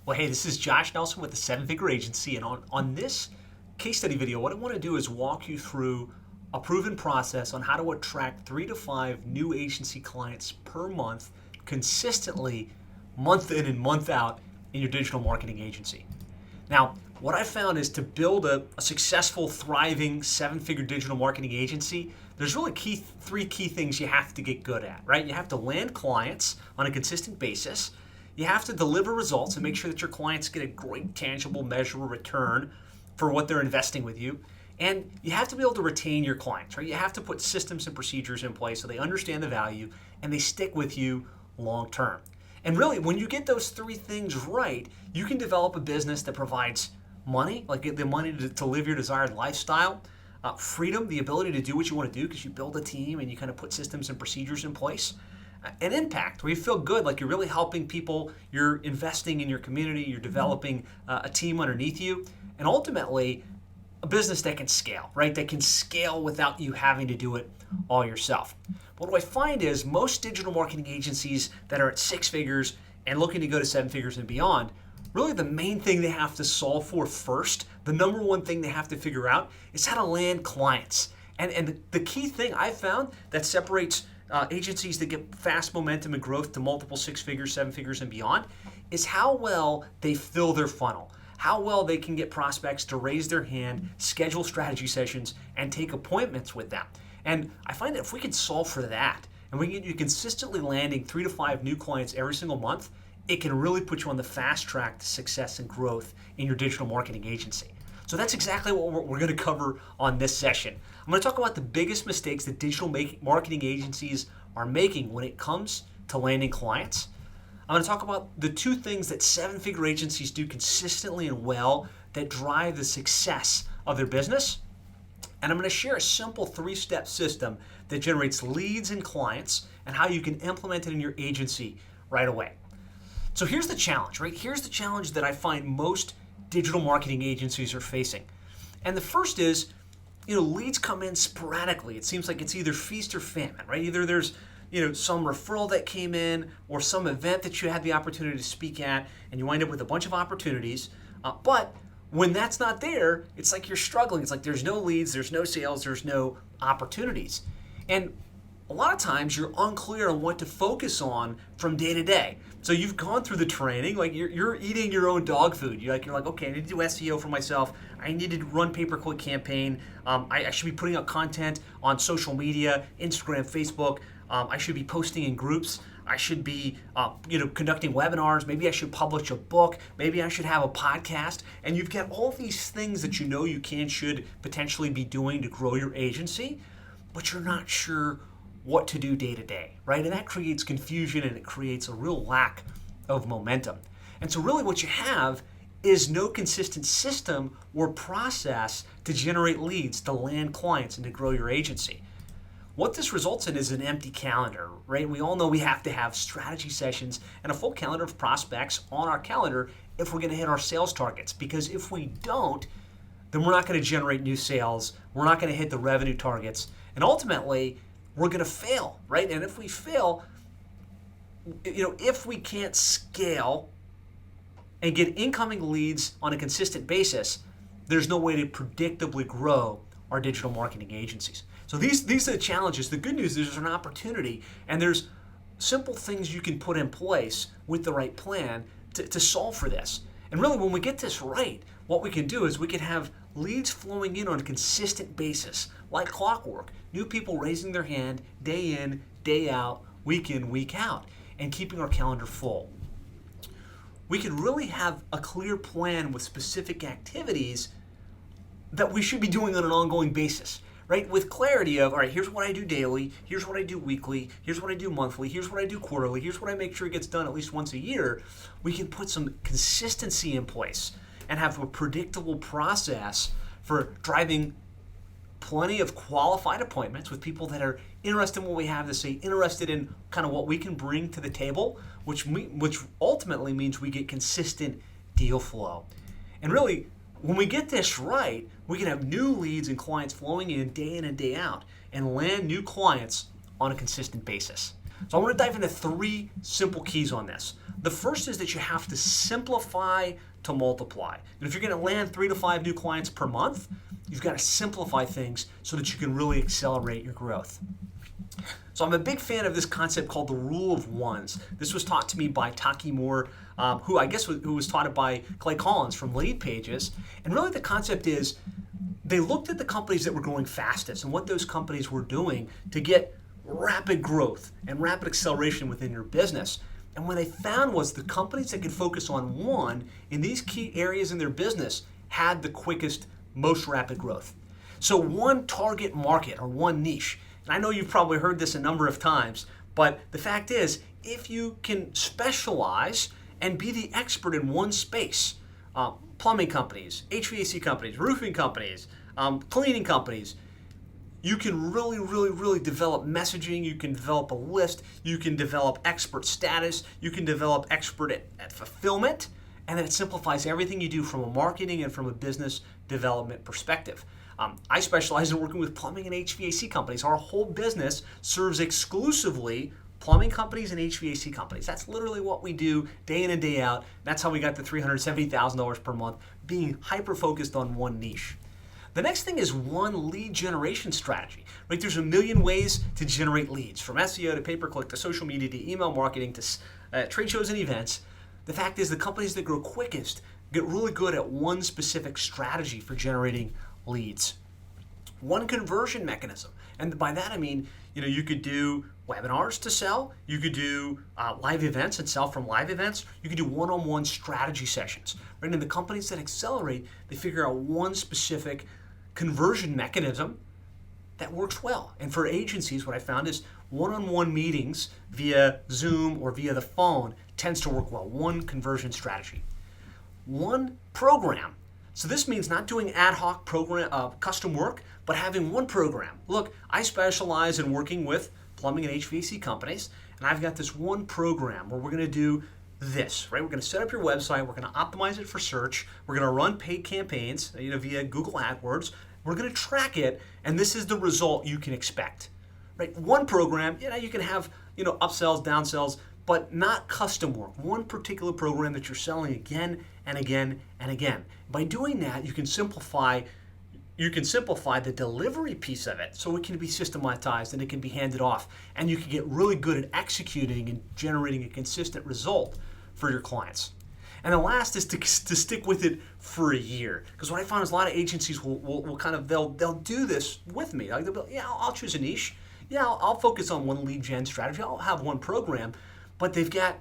Well, hey, this is Josh Nelson with the Seven Figure Agency, and on this case study video, what I want to do is walk you through a proven process on how to attract 3 to 5 new agency clients per month consistently, month in and month out in your digital marketing agency. Now, what I found is to build a successful, thriving, 7-figure digital marketing agency, there's really three key things you have to get good at, right? You have to land clients on a consistent basis. You have to deliver results and make sure that your clients get a great, tangible, measurable return for what they're investing with you. And you have to be able to retain your clients, right? You have to put systems and procedures in place so they understand the value and they stick with you long term. And really, when you get those three things right, you can develop a business that provides money, like the money to live your desired lifestyle, freedom, the ability to do what you want to do because you build a team and you kind of put systems and procedures in place, an impact where you feel good, like you're really helping people, you're investing in your community, you're developing a team underneath you, and ultimately a business that can scale, right? That can scale without you having to do it all yourself. What I find is most digital marketing agencies that are at 6 figures and looking to go to 7 figures and beyond, really the main thing they have to solve for first, the number one thing they have to figure out is how to land clients. And the key thing I found that separates agencies that get fast momentum and growth to multiple 6 figures, 7 figures and beyond is how well they fill their funnel, how well they can get prospects to raise their hand, schedule strategy sessions, and take appointments with them. And I find that if we can solve for that, and we can get you consistently landing 3 to 5 new clients every single month, it can really put you on the fast track to success and growth in your digital marketing agency. So that's exactly what we're going to cover on this session. I'm going to talk about the biggest mistakes that digital marketing agencies are making when it comes to landing clients. I'm going to talk about the 2 things that 7-figure agencies do consistently and well that drive the success of their business. And I'm going to share a simple 3-step system that generates leads and clients and how you can implement it in your agency right away. So here's the challenge, right? Here's the challenge that I find most digital marketing agencies are facing. And the first is, leads come in sporadically. It seems like it's either feast or famine, right? Either there's, some referral that came in or some event that you had the opportunity to speak at and you wind up with a bunch of opportunities. But when that's not there, it's like you're struggling. It's like there's no leads, there's no sales, there's no opportunities. And a lot of times you're unclear on what to focus on from day to day. So you've gone through the training, like you're eating your own dog food. You're like, okay, I need to do SEO for myself. I need to run pay-per-click campaign. I should be putting out content on social media, Instagram, Facebook. I should be posting in groups. I should be, conducting webinars. Maybe I should publish a book. Maybe I should have a podcast. And you've got all these things that you should potentially be doing to grow your agency, but you're not sure what to do day to day, right? And that creates confusion and it creates a real lack of momentum. And so really what you have is no consistent system or process to generate leads, to land clients, and to grow your agency. What this results in is an empty calendar, right? We all know we have to have strategy sessions and a full calendar of prospects on our calendar if we're going to hit our sales targets. Because if we don't, then we're not going to generate new sales. We're not going to hit the revenue targets. And ultimately, we're going to fail, right? And if we fail, if we can't scale and get incoming leads on a consistent basis, there's no way to predictably grow our digital marketing agencies. So these are the challenges. The good news is there's an opportunity and there's simple things you can put in place with the right plan to solve for this. And really when we get this right, what we can do is we can have leads flowing in on a consistent basis, like clockwork. New people raising their hand day in, day out, week in, week out, and keeping our calendar full. We can really have a clear plan with specific activities that we should be doing on an ongoing basis, right? With clarity of, all right, here's what I do daily, here's what I do weekly, here's what I do monthly, here's what I do quarterly, here's what I make sure it gets done at least once a year. We can put some consistency in place and have a predictable process for driving plenty of qualified appointments with people that are interested in what we have to say, interested in kind of what we can bring to the table, which ultimately means we get consistent deal flow. And really, when we get this right, we can have new leads and clients flowing in and day out and land new clients on a consistent basis. So I want to dive into 3 simple keys on this. The first is that you have to simplify to multiply. And if you're going to land 3 to 5 new clients per month, you've got to simplify things so that you can really accelerate your growth. So I'm a big fan of this concept called the rule of ones. This was taught to me by Taki Moore, who was taught it by Clay Collins from Lead Pages. And really the concept is they looked at the companies that were growing fastest and what those companies were doing to get rapid growth and rapid acceleration within your business. And what they found was the companies that could focus on one in these key areas in their business had the quickest, most rapid growth. So one target market or one niche. And I know you've probably heard this a number of times, but the fact is, if you can specialize and be the expert in one space, plumbing companies, HVAC companies, roofing companies, cleaning companies, you can really develop messaging, you can develop a list, you can develop expert status, you can develop expert at fulfillment, and then it simplifies everything you do from a marketing and from a business development perspective. I specialize in working with plumbing and HVAC companies. Our whole business serves exclusively plumbing companies and HVAC companies. That's literally what we do day in and day out. That's how we got to $370,000 per month, being hyper-focused on one niche. The next thing is one lead generation strategy. Right? There's a million ways to generate leads, from SEO to pay-per-click to social media to email marketing to trade shows and events. The fact is the companies that grow quickest get really good at one specific strategy for generating leads. One conversion mechanism. And by that I mean, you could do webinars to sell, you could do live events and sell from live events, you could do one-on-one strategy sessions. Right? And the companies that accelerate, they figure out one specific conversion mechanism that works well. And for agencies, what I found is one-on-one meetings via Zoom or via the phone tends to work well. One conversion strategy. One program. So this means not doing ad hoc program, custom work, but having one program. Look, I specialize in working with plumbing and HVAC companies, and I've got this one program where we're going to do this, right? We're going to set up your website, we're going to optimize it for search, we're going to run paid campaigns, via Google AdWords, we're going to track it, and this is the result you can expect, right? One program, you can have, upsells, downsells, but not custom work. One particular program that you're selling again and again and again. By doing that, you can simplify the delivery piece of it so it can be systematized and it can be handed off, and you can get really good at executing and generating a consistent result for your clients. And the last is to stick with it for a year, because what I found is a lot of agencies will kind of they'll do this with me. Like they'll be, I'll choose a niche. I'll focus on one lead gen strategy. I'll have one program, but they've got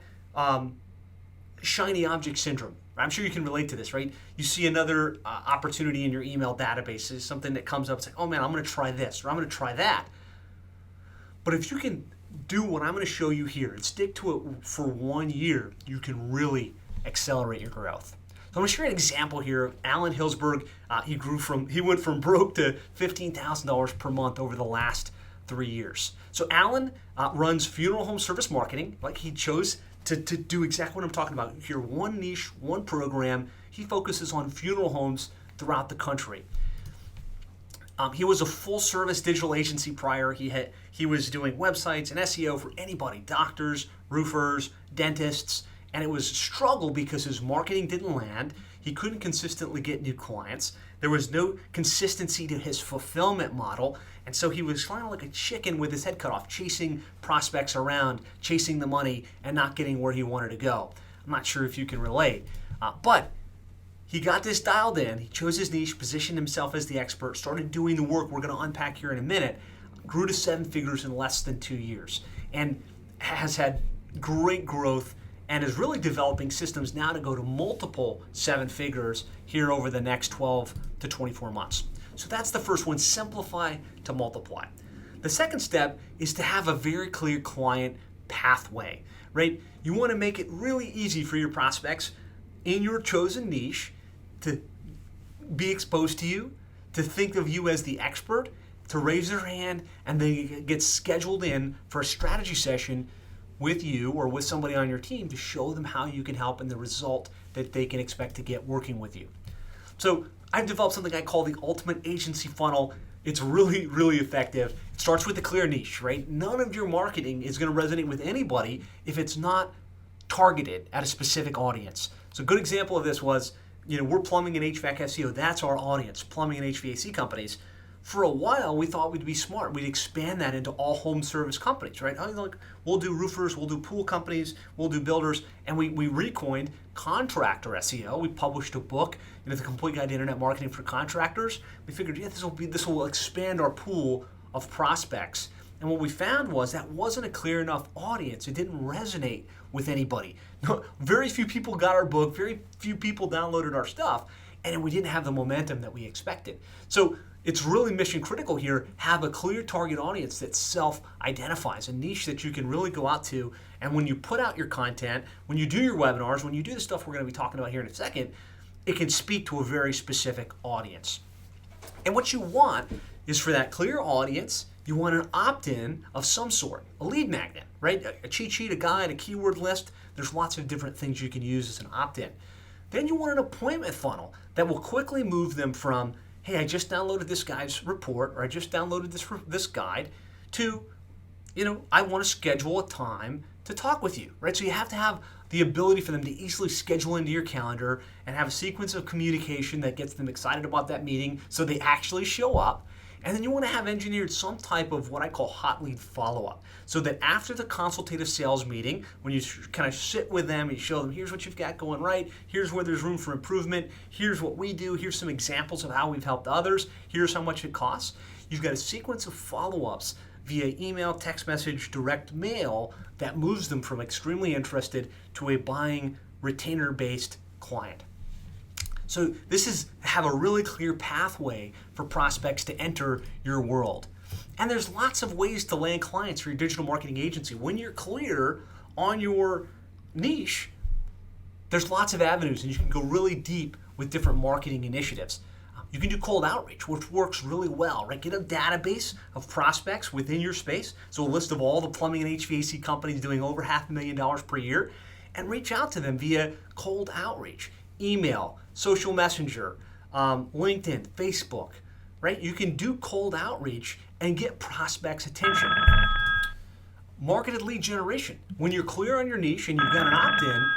shiny object syndrome. I'm sure you can relate to this, right? You see another opportunity in your email database, something that comes up, it's like, oh man, I'm going to try this, or I'm going to try that. But if you can do what I'm going to show you here and stick to it for 1 year, you can really accelerate your growth. So I'm going to share an example here of Allan Hillsburg. He went from broke to $15,000 per month over the last 3 years. So Allan runs funeral home service marketing. Like, he chose to do exactly what I'm talking about here. One niche, one program. He focuses on funeral homes throughout the country. He was a full-service digital agency prior. He was doing websites and SEO for anybody, doctors, roofers, dentists, and it was a struggle because his marketing didn't land. He couldn't consistently get new clients. There was no consistency to his fulfillment model, and so he was kind of like a chicken with his head cut off, chasing prospects around, chasing the money, and not getting where he wanted to go. I'm not sure if you can relate, but he got this dialed in. He chose his niche, positioned himself as the expert, started doing the work we're going to unpack here in a minute, grew to 7 figures in less than 2 years, and has had great growth and is really developing systems now to go to multiple 7 figures here over the next 12 to 24 months. So that's the first one, simplify to multiply. The second step is to have a very clear client pathway, right? You want to make it really easy for your prospects in your chosen niche to be exposed to you, to think of you as the expert, to raise their hand, and then get scheduled in for a strategy session with you or with somebody on your team to show them how you can help and the result that they can expect to get working with you. So I've developed something I call the ultimate agency funnel It's really, really effective. It starts with a clear niche, right? None of your marketing is going to resonate with anybody if it's not targeted at a specific audience. So a good example of this was, we're plumbing and HVAC SEO. That's our audience, plumbing and HVAC companies. For a while, we thought we'd be smart. We'd expand that into all home service companies, right? We'll do roofers, we'll do pool companies, we'll do builders, and we recoined contractor SEO. We published a book, The Complete Guide to Internet Marketing for Contractors. We figured, this will expand our pool of prospects. And what we found was that wasn't a clear enough audience. It didn't resonate with anybody. Very few people got our book, very few people downloaded our stuff, and we didn't have the momentum that we expected. So it's really mission critical here. Have a clear target audience that self-identifies, a niche that you can really go out to. And when you put out your content, when you do your webinars, when you do the stuff we're going to be talking about here in a second, it can speak to a very specific audience. And what you want is for that clear audience, you want an opt-in of some sort, a lead magnet, right? A cheat sheet, a guide, a keyword list. There's lots of different things you can use as an opt-in. Then you want an appointment funnel that will quickly move them from, hey, I just downloaded this guy's report, or I just downloaded this guide, to, I want to schedule a time to talk with you, right? So you have to have the ability for them to easily schedule into your calendar and have a sequence of communication that gets them excited about that meeting so they actually show up. And then you want to have engineered some type of what I call hot lead follow-up, so that after the consultative sales meeting, when you kind of sit with them and you show them, here's what you've got going right, here's where there's room for improvement, here's what we do, here's some examples of how we've helped others, here's how much it costs. You've got a sequence of follow-ups via email, text message, direct mail that moves them from extremely interested to a buying retainer-based client. So this is have a really clear pathway for prospects to enter your world. And there's lots of ways to land clients for your digital marketing agency. When you're clear on your niche, there's lots of avenues, and you can go really deep with different marketing initiatives. You can do cold outreach, which works really well, right? Get a database of prospects within your space, so a list of all the plumbing and HVAC companies doing over $500,000 per year, and reach out to them via cold outreach, email, social messenger, LinkedIn, Facebook, right? You can do cold outreach and get prospects' attention. Marketed lead generation. When you're clear on your niche and you've got an opt-in,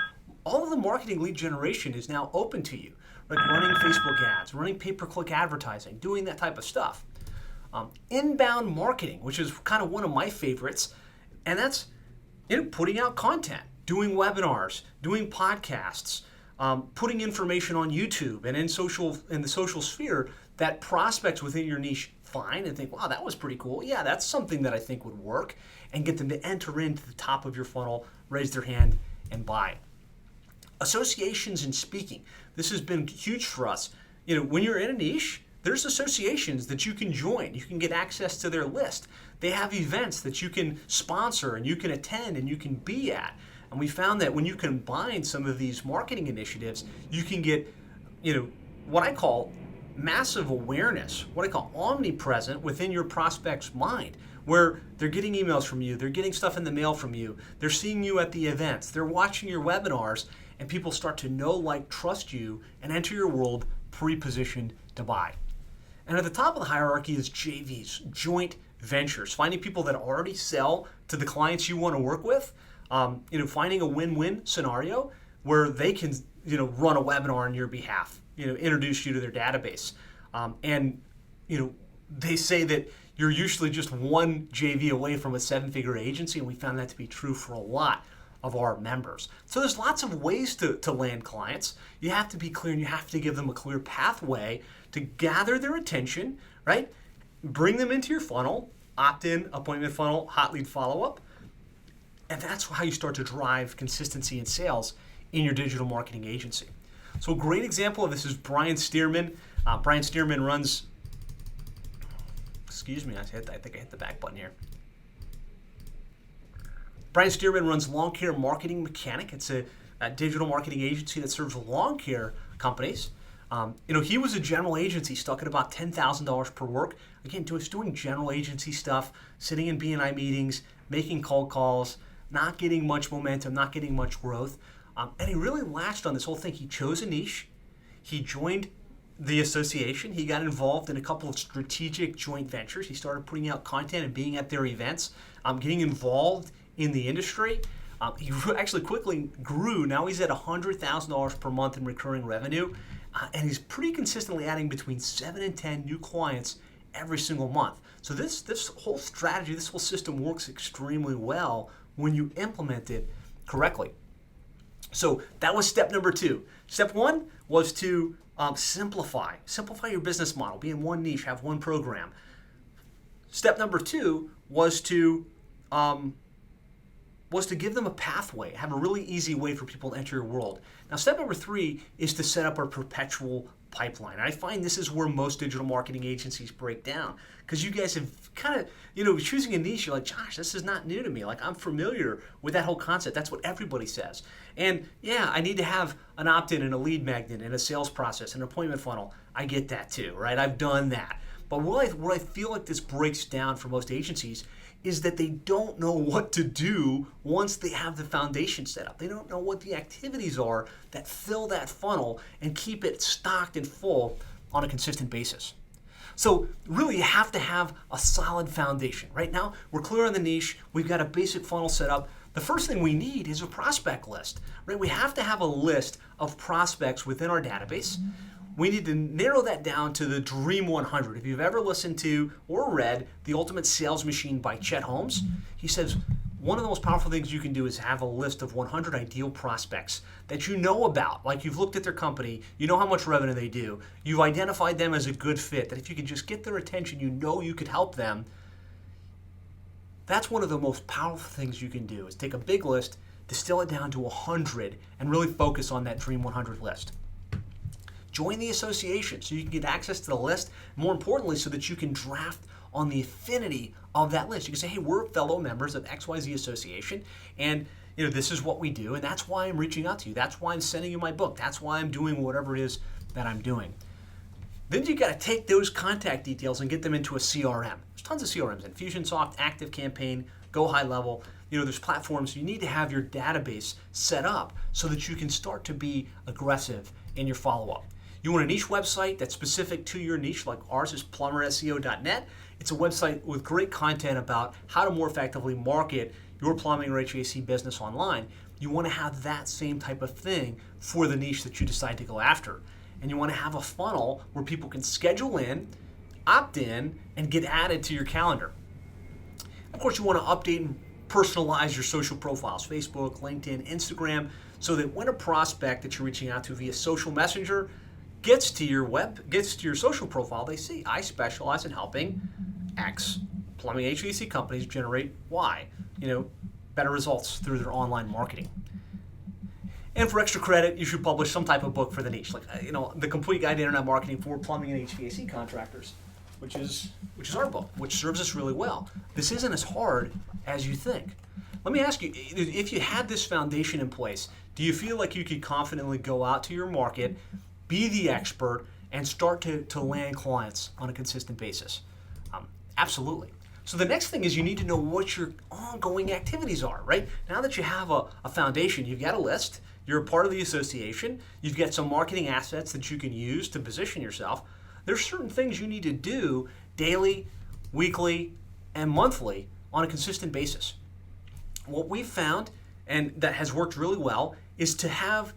all of the marketing lead generation is now open to you, like running Facebook ads, running pay-per-click advertising, doing that type of stuff. Inbound marketing, which is kind of one of my favorites, and that's putting out content, doing webinars, doing podcasts, putting information on YouTube and in the social sphere that prospects within your niche find and think, wow, that was pretty cool. Yeah, that's something that I think would work, and get them to enter into the top of your funnel, raise their hand, and buy. Associations and speaking. This has been huge for us. When you're in a niche, there's associations that you can join. You can get access to their list. They have events that you can sponsor and you can attend and you can be at. And we found that when you combine some of these marketing initiatives, you can get, what I call massive awareness, what I call omnipresent within your prospect's mind, where they're getting emails from you, they're getting stuff in the mail from you, they're seeing you at the events, they're watching your webinars, and people start to know, like, trust you, and enter your world pre-positioned to buy. And at the top of the hierarchy is JVs, joint ventures, finding people that already sell to the clients you want to work with, finding a win-win scenario where they can, run a webinar on your behalf, introduce you to their database. They say that you're usually just one JV away from a seven-figure agency, and we found that to be true for a lot of our members. So there's lots of ways to land clients. You have to be clear, and you have to give them a clear pathway to gather their attention, right? Bring them into your funnel, opt-in, appointment funnel, hot lead follow-up, and that's how you start to drive consistency in sales in your digital marketing agency. So a great example of this is Brian Stearman. Brian Stearman runs, I think I hit the back button here. Brian Stearman runs Lawn Care Marketing Mechanic. It's a digital marketing agency that serves lawn care companies. He was a general agency stuck at about $10,000 per work. Again, doing general agency stuff, sitting in B&I meetings, making cold calls, not getting much momentum, not getting much growth. And he really latched on this whole thing. He chose a niche. He joined the association. He got involved in a couple of strategic joint ventures. He started putting out content and being at their events, getting involved in the industry. He actually quickly grew. Now he's at $100,000 per month in recurring revenue, and he's pretty consistently adding between 7 and 10 new clients every single month. So this whole strategy, this whole system works extremely well when you implement it correctly. So that was step number 2. Step 1 was to simplify your business model, be in one niche, have one program. Step number 2 was to give them a pathway, have a really easy way for people to enter your world. Now, step number 3 is to set up a perpetual pipeline. I find this is where most digital marketing agencies break down, because you guys have kind of, choosing a niche, you're like, Josh, this is not new to me. Like, I'm familiar with that whole concept. That's what everybody says. And yeah, I need to have an opt-in and a lead magnet and a sales process and an appointment funnel. I get that too, right? I've done that. But what I feel like this breaks down for most agencies is that they don't know what to do once they have the foundation set up. They don't know what the activities are that fill that funnel and keep it stocked and full on a consistent basis. So really, you have to have a solid foundation. Right now, we're clear on the niche. We've got a basic funnel set up. The first thing we need is a prospect list, right? We have to have a list of prospects within our database. We need to narrow that down to the Dream 100. If you've ever listened to or read The Ultimate Sales Machine by Chet Holmes, he says one of the most powerful things you can do is have a list of 100 ideal prospects that you know about. Like, you've looked at their company, you know how much revenue they do, you've identified them as a good fit, that if you could just get their attention, you know you could help them. That's one of the most powerful things you can do, is take a big list, distill it down to 100, and really focus on that Dream 100 list. Join the association so you can get access to the list, more importantly, so that you can draft on the affinity of that list. You can say, hey, we're fellow members of XYZ Association, and this is what we do, and that's why I'm reaching out to you. That's why I'm sending you my book. That's why I'm doing whatever it is that I'm doing. Then you got to take those contact details and get them into a CRM. There's tons of CRMs, Infusionsoft, ActiveCampaign, Go High Level. There's platforms. You need to have your database set up so that you can start to be aggressive in your follow-up. You want a niche website that's specific to your niche, like ours is plumberseo.net. It's a website with great content about how to more effectively market your plumbing or HVAC business online. You want to have that same type of thing for the niche that you decide to go after. And you want to have a funnel where people can schedule in, opt in, and get added to your calendar. Of course, you want to update and personalize your social profiles, Facebook, LinkedIn, Instagram, so that when a prospect that you're reaching out to via social messenger gets to your social profile, they see, I specialize in helping X plumbing HVAC companies generate Y, better results through their online marketing. And for extra credit, you should publish some type of book for the niche, like the Complete Guide to Internet Marketing for Plumbing and HVAC Contractors, which is our book, which serves us really well. This isn't as hard as you think. Let me ask you, if you had this foundation in place, do you feel like you could confidently go out to your market, be the expert, and start to land clients on a consistent basis? Absolutely. So the next thing is you need to know what your ongoing activities are, right? Now that you have a foundation, you've got a list, you're a part of the association, you've got some marketing assets that you can use to position yourself. There's certain things you need to do daily, weekly, and monthly on a consistent basis. What we've found, and that has worked really well, is to have,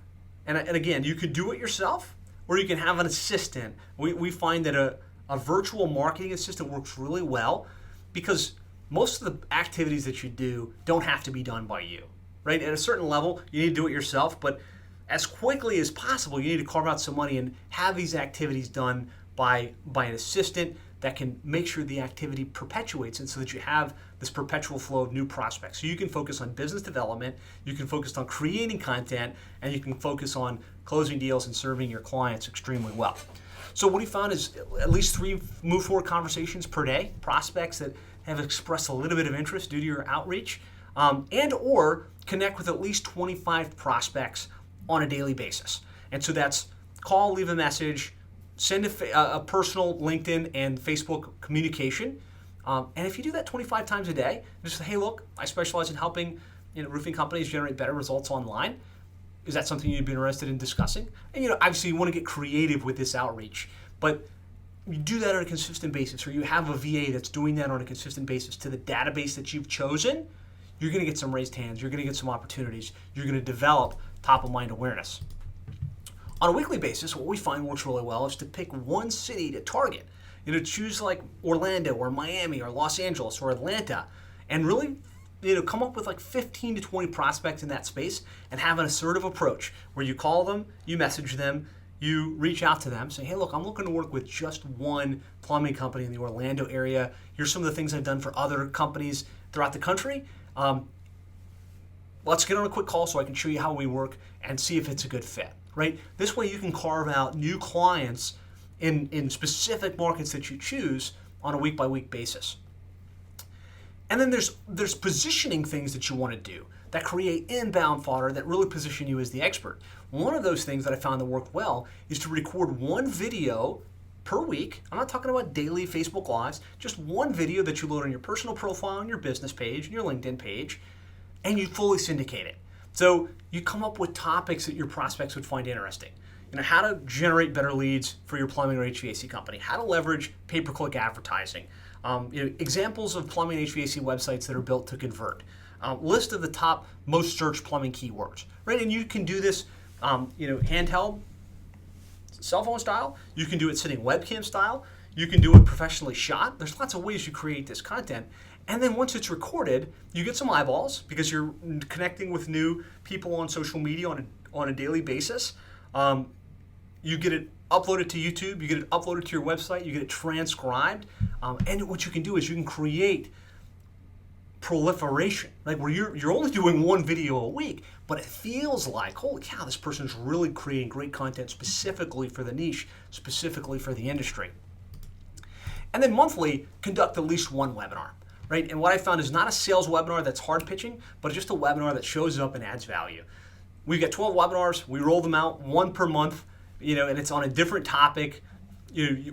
and again, you could do it yourself, or you can have an assistant. We find that a virtual marketing assistant works really well, because most of the activities that you do don't have to be done by you, right? At a certain level, you need to do it yourself, but as quickly as possible, you need to carve out some money and have these activities done by an assistant that can make sure the activity perpetuates, and so that you have this perpetual flow of new prospects. So you can focus on business development, you can focus on creating content, and you can focus on closing deals and serving your clients extremely well. So what we found is at least 3 move forward conversations per day, prospects that have expressed a little bit of interest due to your outreach, and or connect with at least 25 prospects on a daily basis. And so that's call, leave a message, send a personal LinkedIn and Facebook communication. And if you do that 25 times a day, just say, hey, look, I specialize in helping roofing companies generate better results online. Is that something you'd be interested in discussing? And obviously you want to get creative with this outreach, but you do that on a consistent basis, or you have a VA that's doing that on a consistent basis to the database that you've chosen, you're going to get some raised hands, you're going to get some opportunities, you're going to develop top of mind awareness. On a weekly basis, what we find works really well is to pick one city to target. Choose like Orlando or Miami or Los Angeles or Atlanta, and really come up with like 15 to 20 prospects in that space and have an assertive approach where you call them, you message them, you reach out to them, say, hey, look, I'm looking to work with just one plumbing company in the Orlando area. Here's some of the things I've done for other companies throughout the country. Let's get on a quick call so I can show you how we work and see if it's a good fit, right? This way you can carve out new clients in specific markets that you choose on a week-by-week basis. And then there's positioning things that you want to do that create inbound fodder that really position you as the expert. One of those things that I found that worked well is to record one video per week. I'm not talking about daily Facebook Lives, just one video that you load on your personal profile, on your business page, and your LinkedIn page, and you fully syndicate it. So you come up with topics that your prospects would find interesting. How to generate better leads for your plumbing or HVAC company, how to leverage pay-per-click advertising, examples of plumbing and HVAC websites that are built to convert, list of the top most searched plumbing keywords, right? And you can do this, handheld, cell phone style. You can do it sitting webcam style. You can do it professionally shot. There's lots of ways you create this content. And then once it's recorded, you get some eyeballs because you're connecting with new people on social media on a daily basis. You get it uploaded to YouTube, you get it uploaded to your website, you get it transcribed, and what you can do is you can create proliferation, like where you're only doing one video a week, but it feels like, holy cow, this person's really creating great content specifically for the niche, specifically for the industry. And then monthly, conduct at least one webinar, right? And what I found is not a sales webinar that's hard pitching, but just a webinar that shows up and adds value. We've got 12 webinars, we roll them out, one per month, and it's on a different topic.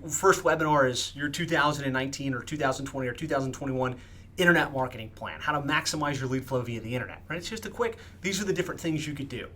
First webinar is your 2019 or 2020 or 2021 internet marketing plan, how to maximize your lead flow via the internet, right? It's just these are the different things you could do.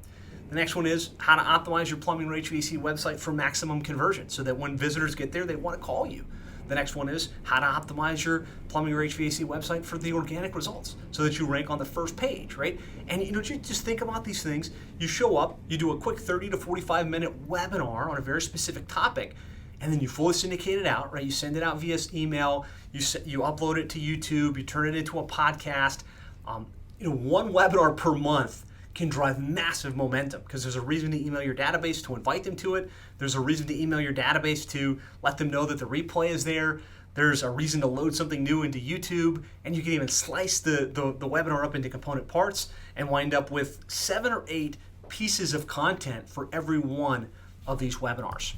The next one is how to optimize your plumbing or HVAC website for maximum conversion so that when visitors get there, they want to call you. The next one is how to optimize your plumbing or HVAC website for the organic results so that you rank on the first page, right? And just think about these things. You show up, you do a quick 30 to 45 minute webinar on a very specific topic, and then you fully syndicate it out, right? You send it out via email, you upload it to YouTube, you turn it into a podcast. One webinar per month can drive massive momentum because there's a reason to email your database to invite them to it. There's a reason to email your database to let them know that the replay is there. There's a reason to load something new into YouTube, and you can even slice the webinar up into component parts and wind up with 7 or 8 pieces of content for every one of these webinars.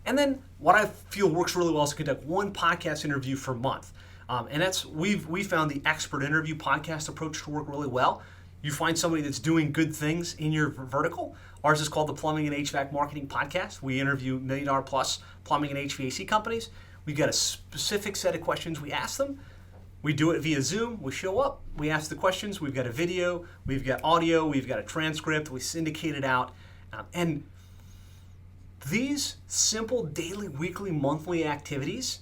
And then what I feel works really well is to conduct one podcast interview per month. And we found the expert interview podcast approach to work really well. You find somebody that's doing good things in your vertical. Ours is called the Plumbing and HVAC Marketing Podcast. We interview $1 million plus plumbing and HVAC companies. We've got a specific set of questions we ask them. We do it via Zoom. We show up, we ask the questions. We've got a video, we've got audio, we've got a transcript. We syndicate it out. And these simple daily, weekly, monthly activities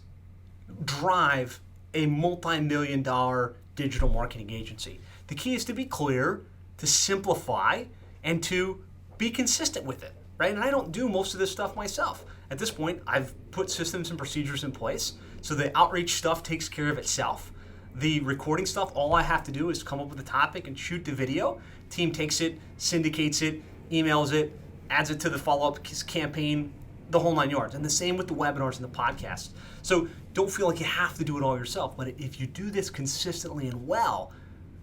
drive a multi-million-dollar digital marketing agency. The key is to be clear, to simplify, and to be consistent with it, right? And I don't do most of this stuff myself. At this point, I've put systems and procedures in place, so the outreach stuff takes care of itself. The recording stuff, all I have to do is come up with a topic and shoot the video. Team takes it, syndicates it, emails it, adds it to the follow-up campaign, the whole 9 yards. And the same with the webinars and the podcasts. So don't feel like you have to do it all yourself, but if you do this consistently and well,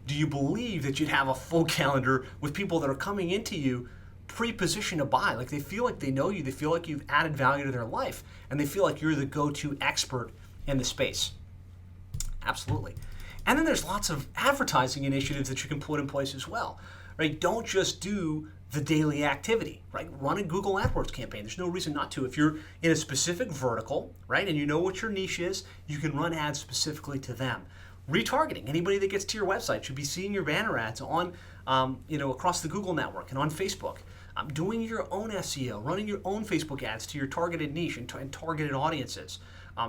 do you believe that you'd have a full calendar with people that are coming into you pre-positioned to buy? Like they feel like they know you, they feel like you've added value to their life, and they feel like you're the go-to expert in the space. Absolutely. And then there's lots of advertising initiatives that you can put in place as well, right? Don't just do the daily activity, right? Run a Google AdWords campaign. There's no reason not to. If you're in a specific vertical, right, and you know what your niche is, you can run ads specifically to them. Retargeting. Anybody that gets to your website should be seeing your banner ads on across the Google network and on Facebook. Doing your own SEO, running your own Facebook ads to your targeted niche and targeted audiences.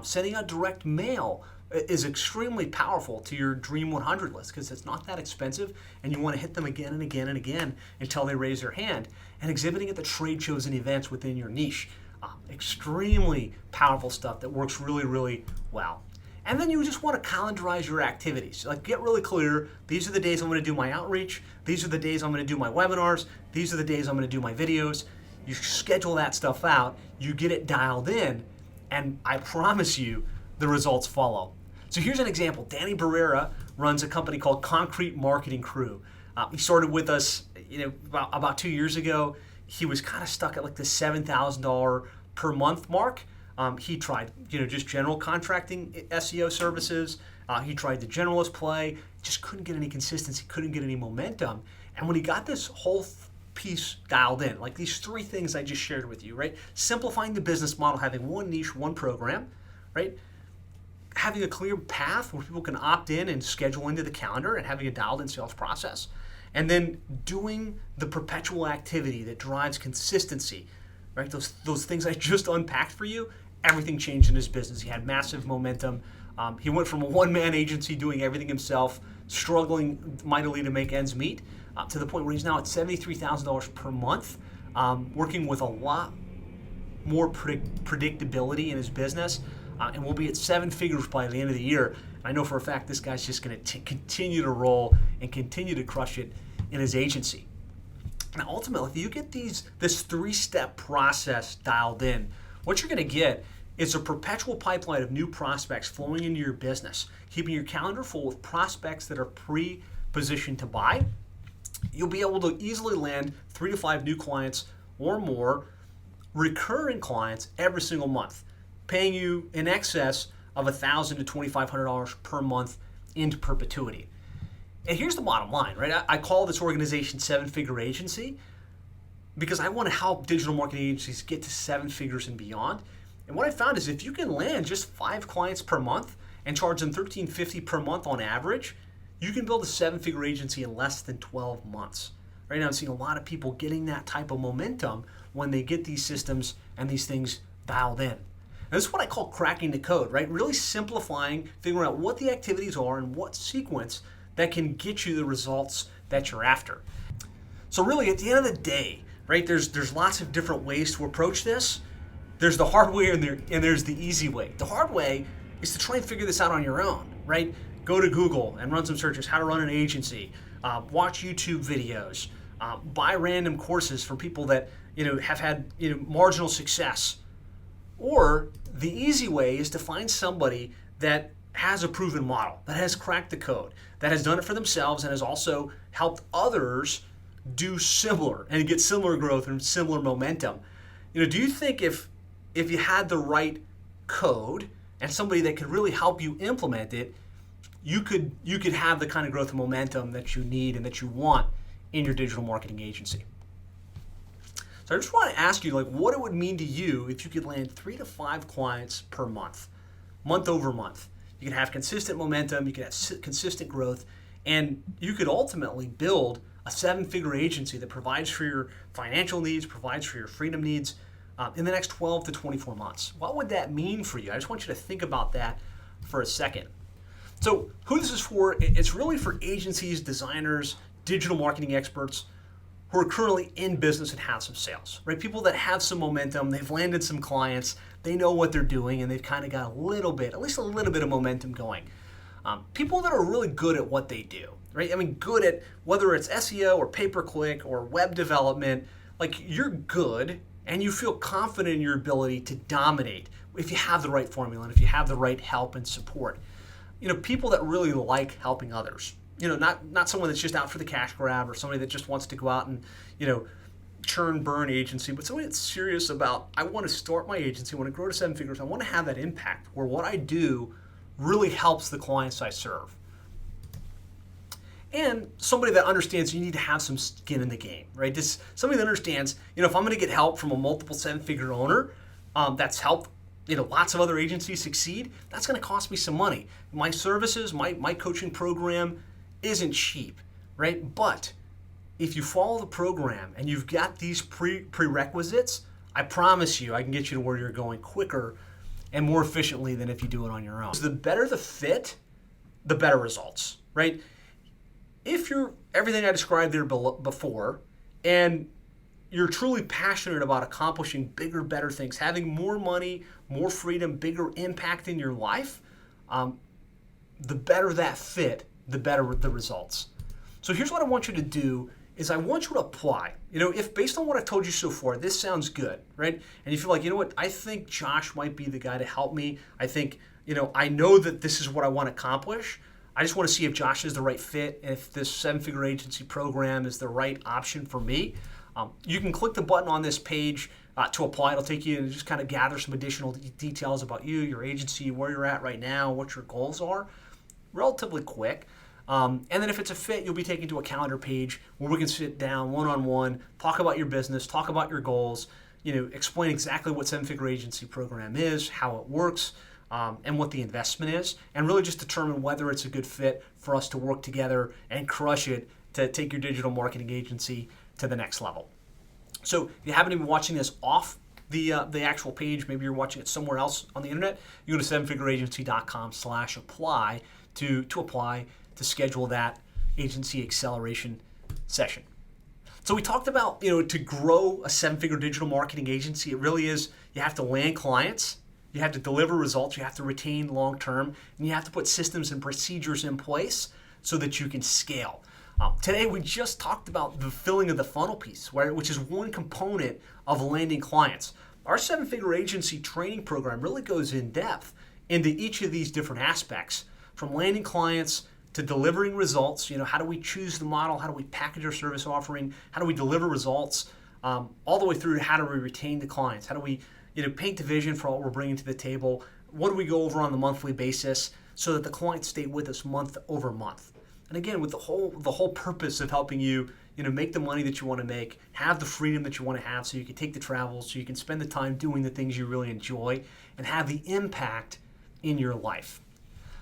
Sending out direct mail is extremely powerful to your Dream 100 list because it's not that expensive and you want to hit them again and again and again until they raise their hand. And exhibiting at the trade shows and events within your niche. Extremely powerful stuff that works really, really well. And then you just want to calendarize your activities. Like, get really clear. These are the days I'm going to do my outreach. These are the days I'm going to do my webinars. These are the days I'm going to do my videos. You schedule that stuff out. You get it dialed in. And I promise you, the results follow. So here's an example. Danny Barrera runs a company called Concrete Marketing Crew. He started with us, about 2 years ago. He was kind of stuck at like the $7,000 per month mark. He tried, just general contracting SEO services. He tried the generalist play, just couldn't get any consistency, couldn't get any momentum. And when he got this whole piece dialed in, like these 3 things I just shared with you, right? Simplifying the business model, having one niche, one program, right? Having a clear path where people can opt in and schedule into the calendar and having a dialed in sales process. And then doing the perpetual activity that drives consistency, right? Those things I just unpacked for you, everything changed in his business. He had massive momentum. He went from a one-man agency doing everything himself, struggling mightily to make ends meet, to the point where he's now at $73,000 per month, working with a lot more predictability in his business, and will be at 7 figures by the end of the year. I know for a fact this guy's just going to continue to roll and continue to crush it in his agency. Now, ultimately, if you get this 3-step process dialed in, what you're going to get is a perpetual pipeline of new prospects flowing into your business, keeping your calendar full with prospects that are pre-positioned to buy. You'll be able to easily land 3 to 5 new clients or more, recurring clients every single month, paying you in excess of $1,000 to $2,500 per month into perpetuity. And here's the bottom line, right? I call this organization 7-figure agency because I want to help digital marketing agencies get to 7 figures and beyond. And what I found is if you can land just 5 clients per month and charge them $1,350 per month on average, you can build a 7-figure agency in less than 12 months. Right now I'm seeing a lot of people getting that type of momentum when they get these systems and these things dialed in. And this is what I call cracking the code, right? Really simplifying, figuring out what the activities are and what sequence that can get you the results that you're after. So really, at the end of the day, right, there's lots of different ways to approach this. There's the hard way and there's the easy way. The hard way is to try and figure this out on your own, right? Go to Google and run some searches, how to run an agency, watch YouTube videos, buy random courses from people that have had marginal success. Or the easy way is to find somebody that has a proven model, that has cracked the code, that has done it for themselves and has also helped others do similar and get similar growth and similar momentum. Do you think if you had the right code and somebody that could really help you implement it, you could have the kind of growth and momentum that you need and that you want in your digital marketing agency? So I just want to ask you, what it would mean to you if you could land 3 to 5 clients per month, month over month. You could have consistent momentum, you could have consistent growth, and you could ultimately build a 7-figure agency that provides for your financial needs, provides for your freedom needs in the next 12 to 24 months. What would that mean for you? I just want you to think about that for a second. So who this is for, it's really for agencies, designers, digital marketing experts who are currently in business and have some sales, right? People that have some momentum, they've landed some clients, they know what they're doing, and they've kind of got at least a little bit of momentum going. People that are really good at what they do, right? I mean, good at whether it's SEO or pay-per-click or web development, you're good and you feel confident in your ability to dominate if you have the right formula and if you have the right help and support. People that really like helping others. Not someone that's just out for the cash grab or somebody that just wants to go out and, churn, burn agency, but somebody that's serious about, I want to start my agency, I want to grow to 7 figures, I want to have that impact where what I do really helps the clients I serve. And somebody that understands you need to have some skin in the game, right? Somebody that understands, if I'm going to get help from a multiple 7-figure owner that's helped lots of other agencies succeed, that's going to cost me some money. My services, my coaching program isn't cheap, right? But if you follow the program and you've got these prerequisites, I promise you I can get you to where you're going quicker and more efficiently than if you do it on your own. So the better the fit, the better results, right? If you're everything I described there before, and you're truly passionate about accomplishing bigger, better things, having more money, more freedom, bigger impact in your life, the better that fit, the better the results. So here's what I want you to do is I want you to apply. If based on what I've told you so far, this sounds good, right? And you feel like, what, I think Josh might be the guy to help me. I think, I know that this is what I want to accomplish. I just want to see if Josh is the right fit and if this 7-figure agency program is the right option for me. You can click the button on this page to apply. It'll take you and just kind of gather some additional details about you, your agency, where you're at right now, what your goals are. Relatively quick. And then if it's a fit, you'll be taken to a calendar page where we can sit down one-on-one, talk about your business, talk about your goals, explain exactly what 7-figure agency program is, how it works, and what the investment is, and really just determine whether it's a good fit for us to work together and crush it to take your digital marketing agency to the next level. So if you happen to be watching this off the actual page, maybe you're watching it somewhere else on the internet, you go to 7figureagency.com/apply to apply to schedule that agency acceleration session. So we talked about, to grow a 7-figure digital marketing agency, it really is, you have to land clients, you have to deliver results, you have to retain long-term, and you have to put systems and procedures in place so that you can scale. Today we just talked about the filling of the funnel piece, which is one component of landing clients. Our 7-figure agency training program really goes in depth into each of these different aspects, from landing clients to delivering results. How do we choose the model? How do we package our service offering? How do we deliver results? All the way through to how do we retain the clients? How do we paint the vision for what we're bringing to the table? What do we go over on the monthly basis so that the clients stay with us month over month? And again, with the whole purpose of helping you, make the money that you want to make, have the freedom that you want to have so you can take the travel, so you can spend the time doing the things you really enjoy and have the impact in your life.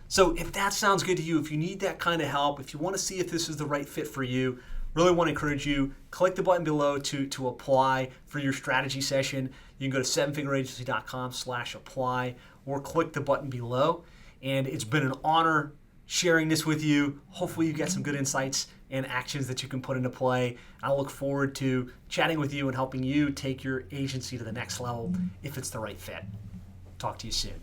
So if that sounds good to you, if you need that kind of help, if you want to see if this is the right fit for you, really want to encourage you, click the button below to apply for your strategy session. You can go to 7figureagency.com/apply or click the button below. And it's been an honor sharing this with you. Hopefully you get some good insights and actions that you can put into play. I look forward to chatting with you and helping you take your agency to the next level if it's the right fit. Talk to you soon.